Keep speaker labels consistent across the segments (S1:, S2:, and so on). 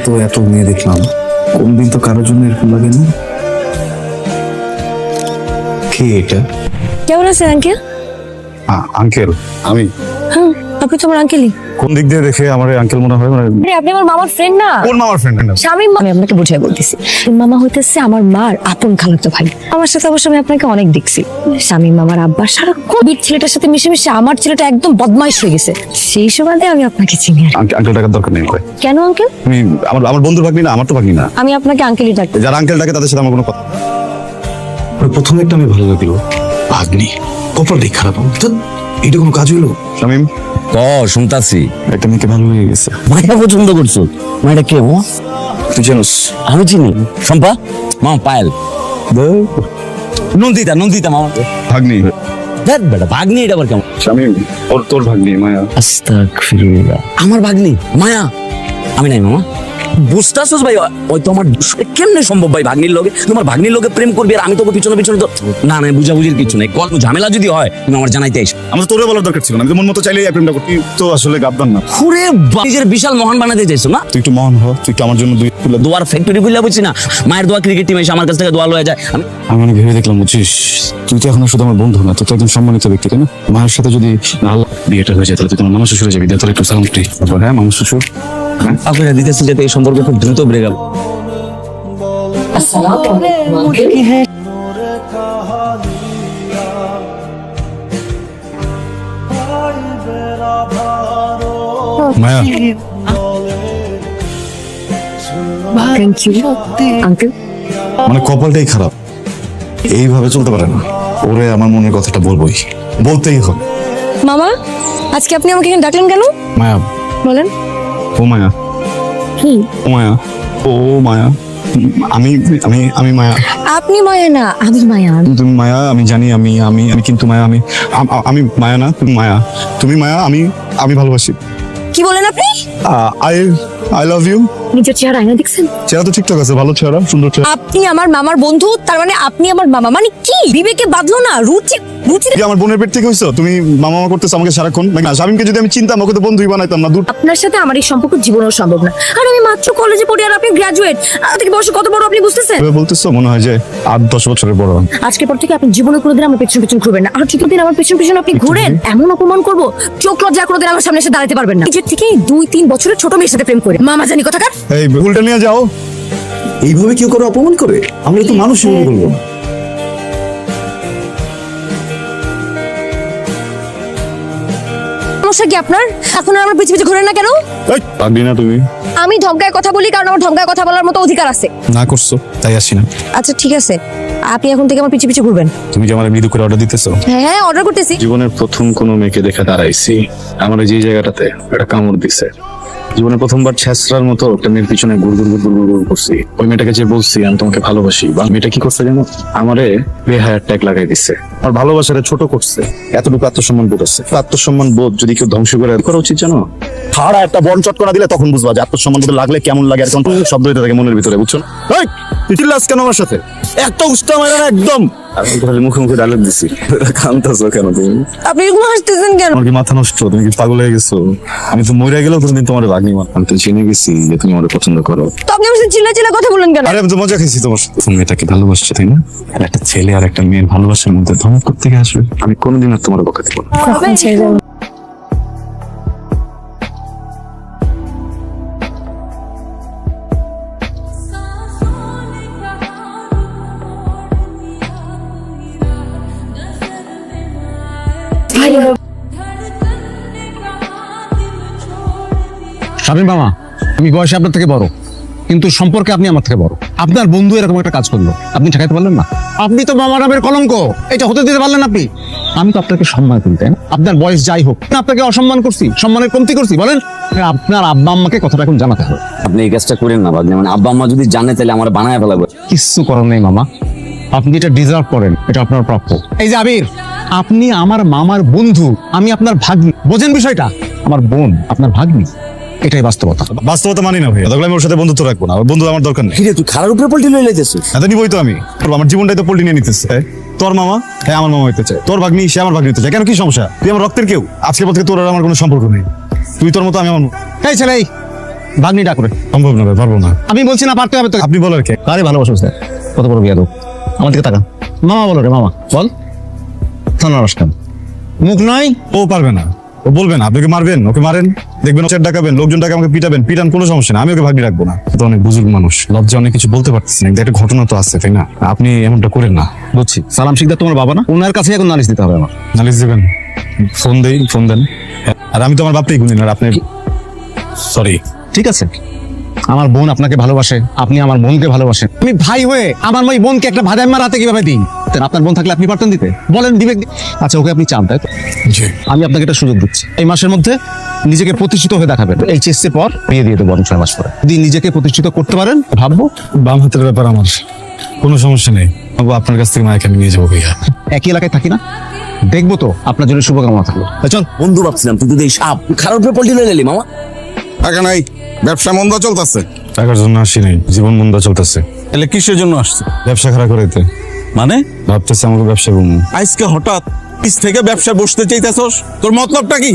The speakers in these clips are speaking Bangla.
S1: তো এত মেয়ে দেখলাম, কোনদিন তো কারোর জন্য এরকম লাগে না। কে এটা?
S2: কেমন আছেন আঙ্কেল?
S1: আঙ্কেল? আমি?
S2: হ্যাঁ, আপনি তো আমার আঙ্কেলই।
S1: কোন দিক দিয়ে দেখে আমার আঙ্কেল মনে হয়? মানে
S2: আপনি আমার মামার ফ্রেন্ড না?
S1: কোন মামার ফ্রেন্ড?
S2: শামীম। আমি আপনাকে বুঝিয়ে বলতেছি, মামা হইতেছে আমার মার আপন খালাতো ভাই। আমার সাথে অবশ্য আমি আপনাকে অনেক দেখছি। শামীম মামার আব্বা সারাক্ষণ বীর ছেলেটার সাথে মিশে মিশে আমার ছেলেটা একদম বদমাইশ হয়ে গেছে। সেই সুবাদে আমি আপনাকে চিনি।
S1: আঙ্কেল টাকার দরকার নেই।
S2: কেন আঙ্কেল?
S1: আমি আমার বন্ধুর ভাগ্নি না, আমার তো ভাগ্নি না।
S2: আমি আপনাকে আঙ্কেলই ডাকি।
S1: যারা আঙ্কেল ডাকে তাদের সাথে আমার কোনো কথা। প্রথমে একটা আমি ভালো লাগলো, ভাগ্নি কপালটাই খারাপ। এটা কোনো কাজ হইলো? শামীম
S3: শুনতাছি
S1: একটা মেয়েকে ভালো লেগে গেছে।
S3: মাইটা পছন্দ করছো? মাইটা কে?
S1: তুই জানোস?
S3: আমি চিনি। শম্পা, মামা পায়েল, নন্দিতা মামা
S1: ভাগ্নি।
S3: দেখ বেটা, ভাগ্নি এটা আবার কেমন?
S1: শামীম তোর ভাগ্নি মায়া।
S3: আস্তাগফিরুল্লাহ। আমার ভাগ্নি মায়া? আমি নাই মামা। বুঝতাছস ভাই, ওই তো আমার কেমনে সম্ভব ভাই? ভাগ্নির লোকে তোমার ভাগ্নির লোকে প্রেম করবি আর আমি তোকে পিছনে পিছনে তো না না, বুঝাবুঝির কিছু নেই। কল ঝামেলা যদি হয় তুমি আমার জানাইতে আইস।
S1: আমার তোরে বলার দরকার ছিল না, আমি তো মন মতো চাইলেই প্রেমটা করতে। তো আসলে গাবদান না।
S3: পুরে নিজের বিশাল মহান বানাতে চাইছো না?
S1: তুই একটু মহান হ, তুই একটু আমার জন্য দুই
S3: দোয়ার ফ্যাক্টরি বুঝলা বুঝছি না? মায়ের দোয়া ক্রিকেট টিম এসে আমার কাছ থেকে দোয়া লয়ে যায়।
S1: আমি অনেক ভেবে দেখলাম, বুঝছিস, তুই তো এখনো শুধু আমার বন্ধু না, তুই তো একজন সম্মানিত ব্যক্তি, তাই না? মায়ের সাথে যদি আল্লাহ বিয়েটা হয়ে যায় তাহলে তুই তোমার মামা শ্বশুরে যাবি। তোর একটু সালাম তুই। হ্যাঁ মামা শ্বশুর।
S3: আপনারা দিতেছি যাতে এই সম্পর্ক খুব দ্রুত breakup.
S1: Maya
S2: thank you uncle.
S1: মানে কপালটাই খারাপ, এইভাবে চলতে পারে না। ওরে আমার মনের কথাটা বলতেই হবে।
S2: মামা, আজকে আপনি আমাকে এখানে ডাকলেন কেন?
S1: মায়া,
S2: বলেন।
S1: ও মায়া,
S2: কি?
S1: ও মায়া, ও মায়া, আমি আমি আমি মায়া।
S2: আপনি মায়া না, আমি মায়া।
S1: তুমি মায়া, আমি জানি। আমি আমি আমি কিন্তু মায়া, আমি মায়া না, তুমি মায়া। তুমি মায়া, আমি ভালোবাসি।
S2: কি বলেন আপনি?
S1: I love you.
S2: নিজের চেহারা আয়না দেখছেন?
S1: চেহারা তো ঠিকঠাক আছে, ভালো চেহারা, সুন্দর চেহারা।
S2: আপনি আমার মামার বন্ধু, তার মানে আপনি আমার মামা। মানে কি বিবেকে বাঁধলো না? রুচি
S1: কি আমার বোনের পেট থেকে হইছো? তুমি মামা করতেছো আমাকে সারাক্ষণ। না, শামীমকে যদি আমি চিনতাম ওকে তো বন্ধুই বানাইতাম না। দূর।
S2: আপনার সাথে আমার এই সম্পর্ক জীবনেও সম্ভব না। আর আমি মাত্র কলেজে পড়ি আর আপনি গ্রাজুয়েট। থেকে বয়স কত বড় আপনি বুঝতেছেন?
S1: বলতেছো মনে হয় যে 8-10 বছরের বড়।
S2: আজকের পর থেকে আপনি জীবনে কোনোদিন আমার পেছন পেছন ঘুরবেন না। আর যতদিন আমার পেছন পেছন আপনি ঘুরেন, এমন অপমান করবো, চোখ লজ্জা কোনোদিন আমার সামনে এসে দাঁড়াতে পারবেন না। নিজের থেকে 2-3 বছরের ছোট মেয়ের সাথে প্রেম করে মামা জানি কথাকার।
S1: এই ভুলটা নিয়ে যাও। এইভাবে কেউ করে অপমান করে? আমরা তো মানুষ হিসেবে বলবো না।
S2: সমস্যা কি আপনার? এখন আর আমার পিছে পিছে ঘুরেন না কেন?
S1: পারবি না তুমি?
S2: আমি ধমকায় কথা বলি কারণ আমার ধমকায় কথা বলার মতো অধিকার আছে।
S1: না করছো তাই আসি না।
S2: আচ্ছা ঠিক আছে, আপনি এখন থেকে আমার পিছে পিছে ঘুরবেন।
S1: তুমি কি আমার মৃদু করে অর্ডার দিতেছো?
S2: হ্যাঁ অর্ডার করতেছি।
S1: জীবনের প্রথম কোনো মেয়েকে দেখে দাঁড়াইছি, আমার যে জায়গাটাতে একটা কামড় দিছে। জীবনের প্রথমবার ছেঁচড়ার মতো একটা মেয়ের পিছনে ঘুর করছি। ওই মেয়েটাকে যে বলছি আমি তোমাকে ভালোবাসি, বা মেয়েটা কি করছে জানো? আমারে বেহায়ার ট্যাগ লাগাই দিচ্ছে। আমার ভালোবাসাটা ছোট করছে। এতটুকু আত্মসম্মান বোধ আছে। আত্মসম্মান বোধ যদি কেউ ধ্বংস করে করা উচিত জানো? খাড়া একটা বন চটকনা দিলে তখন বুঝবা যে আত্মসম্মান বোধ লাগলে কেমন লাগে। আর কোন শব্দ হইতে থাকে মনের ভিতরে, বুঝছো? তুই চিল্লাস কেন আমার সাথে? একটা উস্তা মারা না একদম। মুখে মুখে ডায়লগ দিছি। কান্তাছো কেন তুমি?
S2: আপনি এরকম হাসতেছেন কেন?
S1: আমার কি মাথা নষ্ট? তুমি কি পাগল হয়ে গেছো? আমি তো মরে গেলেও কোনদিন তোমার ভাগ্নি মান। আমি তো জেনে গেছি যে তুমি আমার পছন্দ করো।
S2: তো আপনি আমার সাথে চিল্লা কথা বলেন কেন?
S1: আরে আমি তো মজা খাইছি তোমার সাথে। তুমি মেয়েটাকে ভালোবাসছো তাই না? একটা ছেলে আর একটা মেয়ের ভালোবাসার মধ্যে ধমক করতে গিয়ে আসবে। আমি কোনোদিন আর তোমার বকা দিব না।
S2: কখন ছেড়ে দেব?
S4: শামীম মামা, আমি বয়সে আপনার থেকে বড়, কিন্তু সম্পর্কে আপনি আমার থেকে বড়। আপনার বন্ধু এরকম একটা কাজ করলো, আপনি ঠেকাইতে পারলেন না। আপনি তো মামা নামের কলঙ্ক, এটা হতে দিতে পারলেন আপনি। আমি তো আপনাকে সম্মান করি, তাই না? আপনার বয়স যাই হোক, আপনাকে অসম্মান করছি, সম্মানের কমতি করছি বলেন? আপনার আব্বা আম্মাকে কথাটা এখন জানাতে হবে।
S3: আপনি এই কাজটা করেন না ভাগ্নে, মানে আব্বা আম্মা যদি জানে তাহলে আমার বানায় ফেলাবো।
S4: কিচ্ছু করার নেই মামা, আপনি এটা ডিজার্ভ করেন, এটা আপনার প্রাপ্য। এই যে আবির, আপনি আমার মামার বন্ধু, আমি আপনার ভাগ্নি, বোঝেন বিষয়টা? আমার বোন আপনার ভাগ্নি, এটাই বাস্তবতা।
S1: বাস্তবতা মানি না ভাইয়া, তাহলে আমি ওর সাথে বন্ধুত্ব রাখবো না। আমার বন্ধু আমার দরকার নেই।
S3: কিরে তুই খারার উপরে পল্টি লয়ে লাইতেছিস?
S1: এত নিবই তো আমি। আমার জীবনটাই তো পল্টি নিয়ে নিতেছে। তোর মামা হ্যাঁ আমার মামা হইতে চায়, তোর ভাগ্নি সে আমার ভাগ্নি হতে চায়। কেন কি সমস্যা? তুই আমার রক্তের কেউ। আজকের পর থেকে তোর আর আমার কোনো সম্পর্ক নেই। তুই তোর মতো আমি আমার
S4: এই ছেলে এই ভাগ্নি ডাক করে।
S1: সম্ভব না ভাই, পারবো না।
S4: আমি বলছি না পারতে হবে তো।
S1: আপনি বলার কে?
S4: আরে ভালোবাসো স্যার, কত বড় বিয়া দো। আমার দিকে তাকা, মামা বলো রে মামা, বল। থানা আসলাম, মুখ নয়।
S1: ও পারবে না, ও বলবে না। আপনি ওকে মারবেন, ওকে মারেন, দেখবেন ওকে ডাকাবেন, লোকজন ডাকে আমাকে পিটাবেন, পিটান, কোনো সমস্যা না, আমি ওকে ভাগ্নি রাখবো না। তো অনেক বুজুর্গ মানুষ, লজ্জা অনেক কিছু বলতে পারতেছি না, একটা ঘটনা তো আছে, তাই না? আপনি এমনটা করেন না।
S4: বুঝছি, সালাম শিকদার তোমার বাবা না? ওনার কাছে এখন নালিশ দিতে হবে আমার।
S1: নালিশ দেবেন? ফোন দেই, ফোন দেন। আর আমি তো আমার বাপটাই গুনি না, আপনি সরি।
S4: ঠিক আছে, আমার বোন আপনাকে ভালোবাসে, আপনি আমার বোনকে ভালোবাসেন। আমি ভাই হয়ে আমার ওই বোনকে একটা ভাজাই মার হাতে কিভাবে দিই? আপনার বোন থাকলে আপনি পারতেন দিতে? বলেন দিবে? আচ্ছা, ওকে আপনি চান, তাই তো?
S1: জি।
S4: আমি আপনাকে একটা সুযোগ দিচ্ছি, এই মাসের মধ্যে নিজেকে প্রতিষ্ঠিত হয়ে দেখাবেন। এই চেষ্টের পর বিয়ে দিয়ে দেবো আমি 6 মাস পরে। যদি নিজেকে প্রতিষ্ঠিত করতে পারেন ভাববো।
S1: বাম হাতের ব্যাপার আমার, কোনো সমস্যা নেই। বাবু, আপনার কাছ থেকে মায়াকে আমি নিয়ে যাবো ভাইয়া।
S4: একই এলাকায় থাকি না, দেখবো তো। আপনার জন্য শুভকামনা থাকলো। চল।
S3: বন্ধু ভাবছিলাম, তুই তো এই সাপ খারাপ উপরে পল্টি লয়ে গেলি মামা।
S5: টাকা নাই, ব্যবসা মন্দ চলতেছে।
S1: টাকার জন্য আসি নাই, জীবন মন্দা চলতেছে।
S5: তাহলে কিসের জন্য আসছে?
S1: ব্যবসা খারাপ করাইতে
S5: মানে
S1: ভাবতেছে আমাকে ব্যবসা করবো।
S5: আজকে হঠাৎ পিছ থেকে ব্যবসা বসতে চাইতেছস? তোর মতলবটা কি?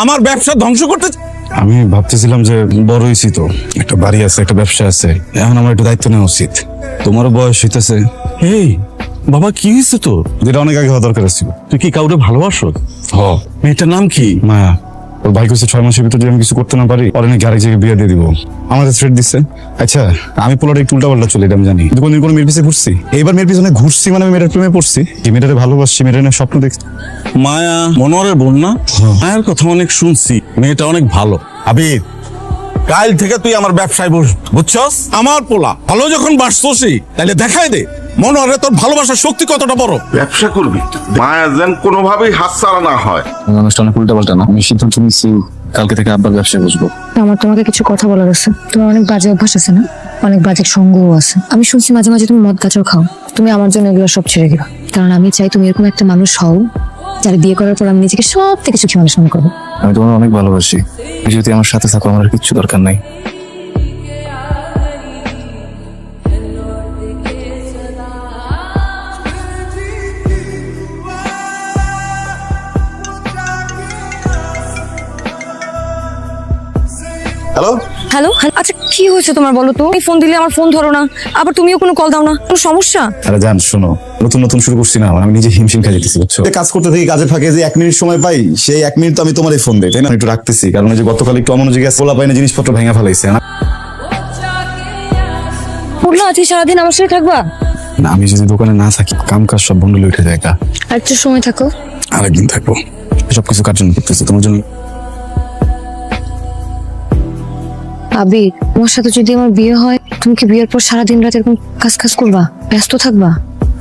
S5: আমার ব্যবসা ধ্বংস করতে
S1: আমি ভাবতেছিলাম যে বড় হয়েছি তো, একটা বাড়ি আছে, একটা ব্যবসা আছে, এখন আমার একটু দায়িত্ব নেওয়া উচিত। তোমারও বয়স হইতেছে।
S5: এই বাবা, কি হয়েছে তোর?
S1: যেটা অনেক আগে হওয়া দরকার ছিল।
S5: তুই কি কাউরে ভালোবাসো?
S1: হ,
S5: মেয়েটার নাম কি?
S1: মায়া। ওর ভাই কইছে 6 মাসের ভিতরে যদি আমি কিছু করতে না পারি, পরে নাকি আরেক জায়গায় বিয়ে দিয়ে দিব। আমাদের থ্রেট দিচ্ছে। আচ্ছা, আমি পোলাটা একটু উল্টা পাল্টা চলে, এটা আমি জানি, কিন্তু কোনদিন কোনো মেয়ের পিছিয়ে ঘুরছি? এইবার মেয়ের পিছনে ঘুরছি মানে আমি মেয়েটার প্রেমে পড়ছি। এই মেয়েটারে ভালোবাসছি, মেয়েটার নিয়ে স্বপ্ন দেখছি।
S5: মায়া মনোয়ারের বোন না? মায়ের কথা অনেক শুনছি, মেয়েটা অনেক ভালো। আবির, কাল থেকে তুই আমার ব্যবসায় বস, বুঝছস? আমার পোলা ভালো যখন বাসছসই, তাহলে দেখাই দে মনোয়ারে তোর ভালোবাসার শক্তি কতটা বড়।
S6: ব্যবসা করবি, মায়া যেন কোনোভাবেই হাতছাড়া না হয়।
S1: মানুষটা অনেক উল্টা পাল্টা না। আমি সিদ্ধান্ত নিচ্ছি কালকে থেকে আব্বার ব্যবসায় বসবো।
S2: আমার তোমাকে কিছু কথা বলার আছে। তোমার অনেক বাজে অভ্যাস আছে না, অনেক বাজে সঙ্গও আছে। আমি শুনছি মাঝে মাঝে তুমি মদ গাছও খাও। তুমি আমার জন্য এগুলো সব ছেড়ে দিবা, কারণ আমি চাই তুমি এরকম একটা মানুষ হও যার বিয়ে করার পর আমি নিজেকে সব থেকে সুখী মানুষ মনে করবো।
S1: আমি তোমার অনেক ভালোবাসি, তুমি যদি আমার সাথে থাকো আমার আর কিচ্ছু দরকার নাই।
S5: হ্যালো,
S2: হ্যালো, আচ্ছা কি হয়েছে তোমার বলো তো? আমি ফোন দিলে আমার ফোন ধরো না, আবার তুমিও কোনো কল দাও না, কোনো সমস্যা?
S1: আরে জান, শোনো, নতুন নতুন শুরু করছি না, আমি নিজে হিমশিম খাই যেতেছি, বুঝছো? কাজ করতে থেকে কাজে ফাঁকে যে 1 মিনিট সময় পাই, সেই 1 মিনিট তো আমি তোমারই ফোন দিই, তাই না? একটু রাখতেছি, কারণ ওই যে গতকাল একটু অমনোযোগী আছে, পোলা পাইনা জিনিসপত্র ভেঙে ফেলাইছে না।
S2: বললো আজকে সারাদিন আমার সাথে থাকবা?
S1: না, আমি যদি দোকানে না থাকি কাম কাজ সব বন্ডলে উঠে যায়।
S2: আর একটু সময় থাকো।
S1: আরেকদিন থাকবো। সবকিছু কার জন্য করতেছি? তোমার জন্য।
S2: আবির, তোমার সাথে যদি আমার বিয়ে হয়, তুমি কি বিয়ের পর সারাদিন রাত এরকম কাজ করবা, ব্যস্ত থাকবা?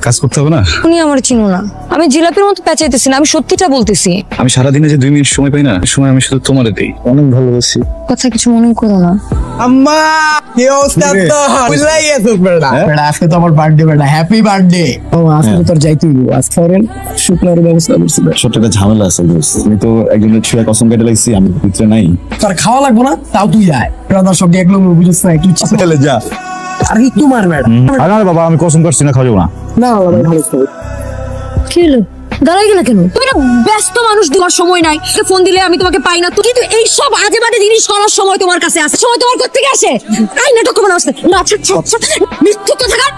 S1: কাজ করতে হবে না?
S2: তুমি আমার চিনো না, আমি জিলাপির মতো পেঁচাইতেছি না, আমি সত্যিটা বলতেছি।
S1: আমি সারাদিনে যে 2 মিনিট সময় পাই না, সময় আমি শুধু তোমারে দেই। অনেক ভালোবাসি।
S2: কথা কিছু মনে করো না।
S7: আম্মা কি অবস্থা তো বুঝলাই গেছো বেটা বেটা আজকে তো আমার বার্থডে বেটা হ্যাপি বার্থডে ও আজকে তো তোর যাইতে হইব আজ ফরেন শুক্রবারের ব্যবস্থা করছি
S1: ছোট একটা ঝামেলা আছে দোস্ত। আমি তো একজনের ছুঁয়া কসম কেটে লাগছি, আমি ভিতরে নাই।
S7: তোর খাওয়া লাগবো না তাও তুই আয় ব্রাদার সব দেখলো বুঝছ না একটু
S1: তাহলে যা।
S7: আর একটু মার বেটা
S1: আরে বাবা, আমি কসম কাটছি না, খাওয়া যাবো না।
S7: না বাবা ভালো তো
S2: কি হলো, দাঁড়াই গেলে কেন? তুমি না ব্যস্ত মানুষ, তোমার সময় নাই। ফোন দিলে আমি তোমাকে পাই না, কিন্তু এই সব আজে বাজে জিনিস করার সময় তোমার কাছে আসে। সময় তোমার কোত্থেকে আসে? আই নাটক তোমার আসে না। মিথ্যে কথা কার?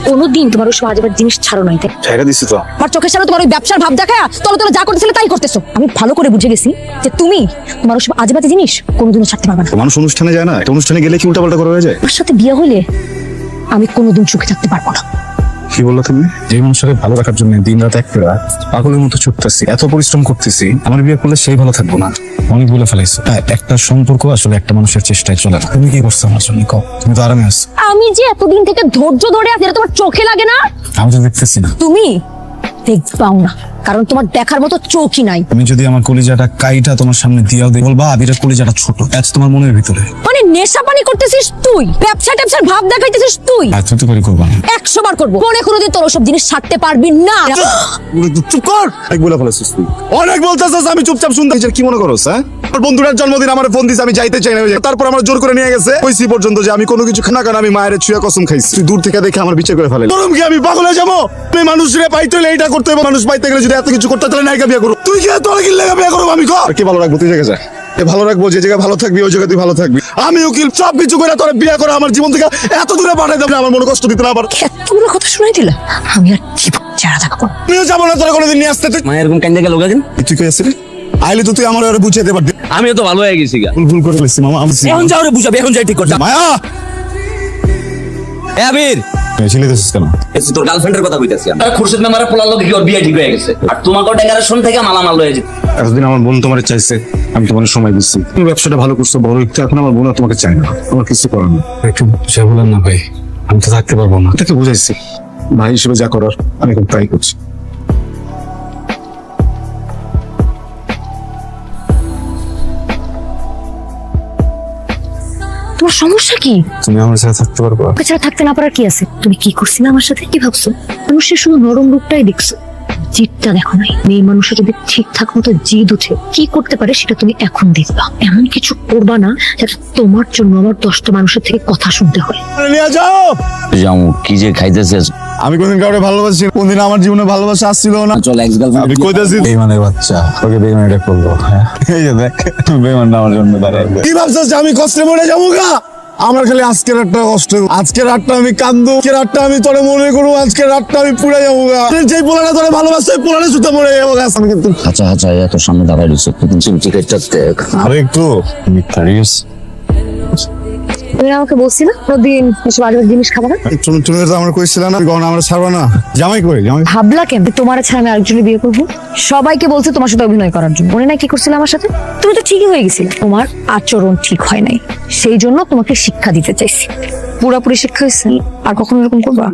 S2: কোনোদিন তোমার ওই সব আজে বাজে জিনিস ছাড়ো নাই।
S1: জায়গা দিচ্ছি তো।
S2: আমার চোখের সামনে তোমার ওই ব্যবসার ভাব দেখা তলে তলে যা করতেছিলে তাই করতেছো। আমি ভালো করে বুঝে গেছি যে তুমি তোমার ওসব আজে বাজে জিনিস কোনোদিনও ছাড়তে পারবে না।
S1: মানুষ অনুষ্ঠানে যায় না, একটা অনুষ্ঠানে গেলে কি উল্টাপাল্টা করা হয়ে যায়?
S2: আমার সাথে বিয়ে হলে আমি কোনোদিন সুখে থাকতে পারবো না।
S1: কি বললো তুমি? যে মানুষটাকে ভালো রাখার জন্য দিন রাত এক করে পাগলের মতো ছুটতেছি, এত পরিশ্রম করতেছি, আমার বিয়ে করলে সেই ভালো থাকবো না। অনেক বলে ফেলাইছো। একটা সম্পর্ক আসলে একটা মানুষের চেষ্টায় চলে না। তুমি কি করছো আমার জন্য? কও, তুমি তো আরামে আছো।
S2: আমি যে এতদিন থেকে ধৈর্য ধরে আছি, এটা তোমার চোখে লাগে না?
S1: আমি তো দেখতেছি না।
S2: তুমি দেখবাও না, কারণ তোমার দেখার মতো চোখই নাই।
S1: আমি যদি আমার কলিজাটা কাইটা তোমার সামনে দিয়াও দিই, বলবা আবিরের কলিজাটা ছোট। আজ তোমার মনের ভিতরে
S2: মানে নেশা পানি করতেছিস তুই, ব্যবসা ট্যাবসার ভাব দেখাইতেছিস তুই।
S1: আর তুই তো করে করবা না।
S2: 100 বার করবো, মনে কোনোদিন তোর ওসব জিনিস ছাড়তে পারবি না।
S1: চুপ কর। এক বলে ফেলেছিস তুই। অনেক বলতেছিস, আমি চুপচাপ শুনতে। কি মনে করছ? হ্যাঁ, আমার বন্ধুটার জন্মদিন আমার ফোন দিছে, আমি যাইতে চাই না। তারপর আমার জোর করে নিয়ে গেছে কইছি পর্যন্ত যে আমি কোনো কিছু খানা কারণ আমি মায়ের ছুঁয়া কসম খাইছি। তুই দূর থেকে দেখে আমার বিচার করে ফেলে। তোরম কি আমি পাগল হয়ে যাবো? আমি মানুষরে পাইতে হলে এইটা করতে হবে। মানুষ পাইতে গেলে যদি
S5: এত কিছু করতে তাহলে নায়িকা বিয়ে করো তুই কি তোরা কি লেগে বিয়ে করবো আমি কর
S4: কি ভালো রাখবো তুই জায়গায় যা ভালো রাখবো যে জায়গায় ভালো থাকবি ওই জায়গায় তুই ভালো থাকবি
S5: আমি উকিল সব কিছু করে তোরা বিয়ে করে আমার জীবন থেকে এত দূরে পাঠাই দেবে আমার মনে কষ্ট দিতে না আবার
S2: এতগুলো কথা শুনাই দিলা আমি আর জীবন ছাড়া থাকবো না।
S5: আমিও যাবো না তোরা কোনোদিন নিয়ে আসতে তুই
S3: মায়া এরকম কান্দে গেল কেন?
S5: তুই কই আসছিলি আইলে তো তুই আমার আরে বুঝাইতে পারবি
S3: আমিও তো ভালো হয়ে গেছি গা।
S5: ভুল করে ফেলেছি মামা আমি
S3: এখন যাও রে বুঝাবে, এখন যাই ঠিক করতে।
S5: মায়া
S3: এ আবির,
S4: ছেলে দিছিস কেন
S3: এসে তোর গার্লফ্রেন্ডের কথা কইতাছি আমি। খুরশিদ মেমারে পোলার লোকে কি ওর বিয়ে ঠিক হয়ে গেছে, আর তোমাকে ডেকারেশন থেকে মালামাল হয়ে যেত।
S4: এতদিন আমার বোন তোমার চাইছে, আমি তোমার সময় দিচ্ছি, তুমি ব্যবসাটা ভালো করছো বড় একটু, এখন আমার বোন আর তোমাকে চাই না, আমার কিছু করার না। একটু বুঝা বলেন না ভাই, আমি তো থাকতে পারবো না। এটাকে বুঝাইছি, ভাই হিসেবে যা করার আমি এখন তাই করছি।
S2: তোমার সমস্যা কি?
S4: তুমি আমার সাথে থাকতে পারবো?
S2: ওকে ছাড়া থাকতে না পারার কি আছে? তুমি কি করছিলে আমার সাথে? কি ভাবছো? মানুষের শুধু নরম রূপটাই দেখছো, জিদটা দেখো নাই। মেয়ে মানুষের যদি ঠিকঠাক মতো জিদ উঠে কি করতে পারে সেটা তুমি এখন দেখবা। এমন কিছু করবা না যাতে তোমার জন্য আমার 10টা মানুষের থেকে কথা শুনতে হয়।
S5: নিয়ে যাও
S3: জামু কি যে খাইতেছে।
S5: আমি কোনদিন কাউকে ভালোবাসি, কোনদিন আমার জীবনে ভালোবাসা আসছিল না।
S3: চল এক্স
S5: আমি
S3: গার্লফ্রেন্ড
S5: কইতাছি
S4: বেইমানের বাচ্চা, ওকে বেইমানিটা করবো। হ্যাঁ এই যে দেখ, বেইমানটা আমার জন্য দাঁড়াবে।
S5: কি ভাবছিস যে আমি কষ্টে মরে যাবো গা? আমার খালি আজকের রাতটা কষ্ট, আজকের রাতটা আমি কান্দু, আজকের রাতটা আমি তোরে মনে করবো, আজকের রাতটা আমি পুড়ে যাবো গা। যেই পোলাটা তোরে ভালোবাসে ওই পোলাটা সুতা মরে যাবো গা। আমি কিন্তু
S3: আচ্ছা আচ্ছা, এত সামনে দাঁড়াই রয়েছে, টিকেটটা
S4: আরে একটু মিথ্যারিস
S2: তুমি আমাকে বলছিলে প্রতিদিন এসব আজেবাজে জিনিস খাবে না?
S5: তুমি তুমি তো আমার কইছিল না গহনা আমরা ছাড়বো না, জামাই কই জামাই?
S2: ভাবলা কেন তোমার ছাড়া আমি আরেকজনের বিয়ে করবো? সবাইকে বলছে তোমার সাথে অভিনয় করার জন্য, মনে নাই কি করছিলে আমার সাথে? তুমি তো ঠিকই হয়ে গেছিলে, তোমার আচরণ ঠিক হয় নাই, সেই জন্য তোমাকে শিক্ষা দিতে চাইছি। পুরোপুরি শিক্ষা হয়েছে, আর কখনো এরকম করবা?